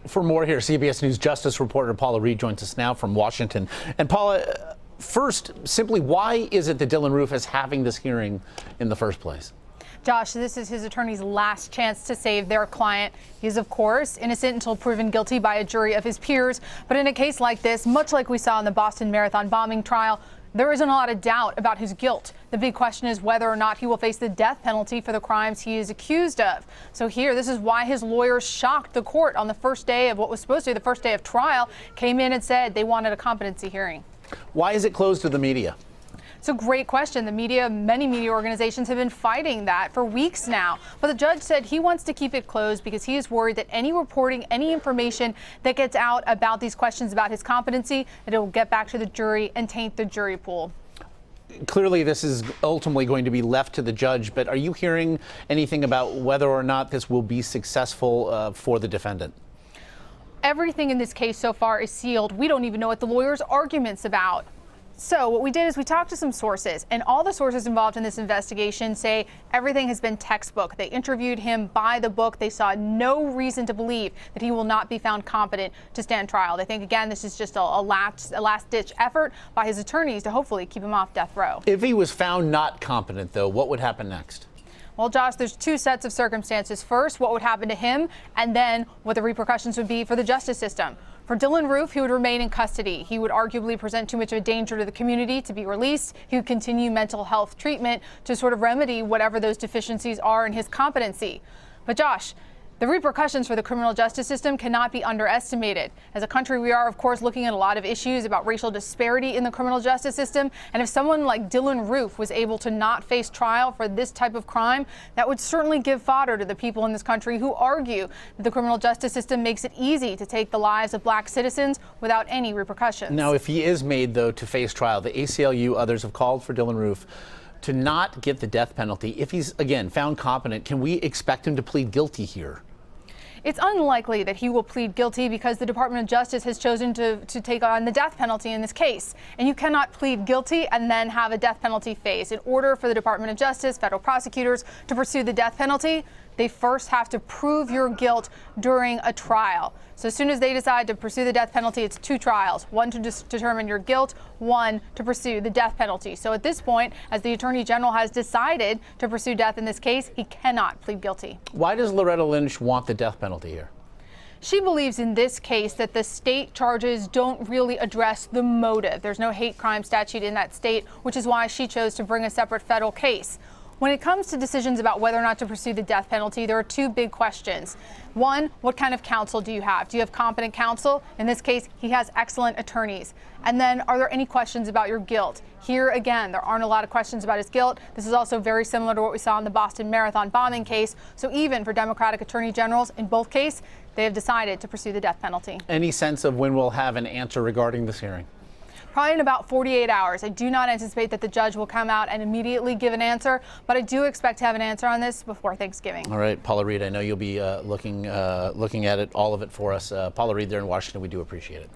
For more here, CBS News Justice reporter Paula Reid joins us now from Washington. And Paula, first, simply why is it that Dylann Roof is having this hearing in the first place? Josh, this is his attorney's last chance to save their client. He is, of course, innocent until proven guilty by a jury of his peers. But in a case like this, much like we saw in the Boston Marathon bombing trial, there isn't a lot of doubt about his guilt. The big question is whether or not he will face the death penalty for the crimes he is accused of. So here, this is why his lawyers shocked the court on the first day of what was supposed to be the first day of trial, came in and said they wanted a competency hearing. Why is it closed to the media? It's a great question. The media, many media organizations have been fighting that for weeks now. But the judge said he wants to keep it closed because he is worried that any reporting, any information that gets out about these questions about his competency, that it will get back to the jury and taint the jury pool. Clearly, this is ultimately going to be left to the judge, but are you hearing anything about whether or not this will be successful for the defendant? Everything in this case so far is sealed. We don't even know what the lawyer's argument's about. So what we did is we talked to some sources, and all the sources involved in this investigation say everything has been textbook. They interviewed him by the book. They saw no reason to believe that he will not be found competent to stand trial. They think, again, this is just a last-ditch effort by his attorneys to hopefully keep him off death row. If he was found not competent, though, what would happen next? Well, Josh, there's two sets of circumstances. First, what would happen to him, and then what the repercussions would be for the justice system. For Dylann Roof, he would remain in custody. He would arguably present too much of a danger to the community to be released. He would continue mental health treatment to sort of remedy whatever those deficiencies are in his competency. But Josh, the repercussions for the criminal justice system cannot be underestimated. As a country, we are, of course, looking at a lot of issues about racial disparity in the criminal justice system. And if someone like Dylann Roof was able to not face trial for this type of crime, that would certainly give fodder to the people in this country who argue that the criminal justice system makes it easy to take the lives of black citizens without any repercussions. Now, if he is made, though, to face trial, the ACLU, others have called for Dylann Roof to not get the death penalty. If he's, again, found competent, can we expect him to plead guilty here? It's unlikely that he will plead guilty because the Department of Justice has chosen to take on the death penalty in this case. And you cannot plead guilty and then have a death penalty phase. In order for the Department of Justice, federal prosecutors, to pursue the death penalty, they first have to prove your guilt during a trial. So as soon as they decide to pursue the death penalty, it's two trials, one to determine your guilt, one to pursue the death penalty. So at this point, as the Attorney General has decided to pursue death in this case, he cannot plead guilty. Why does Loretta Lynch want the death penalty here? She believes in this case that the state charges don't really address the motive. There's no hate crime statute in that state, which is why she chose to bring a separate federal case. When it comes to decisions about whether or not to pursue the death penalty, there are two big questions. One, what kind of counsel do you have? Do you have competent counsel? In this case, he has excellent attorneys. And then, are there any questions about your guilt? Here, again, there aren't a lot of questions about his guilt. This is also very similar to what we saw in the Boston Marathon bombing case. So even for Democratic attorney generals in both cases, they have decided to pursue the death penalty. Any sense of when we'll have an answer regarding this hearing? Probably in about 48 hours. I do not anticipate that the judge will come out and immediately give an answer, but I do expect to have an answer on this before Thanksgiving. All right, Paula Reid, I know you'll be looking at it, all of it for us. Paula Reid there in Washington, we do appreciate it.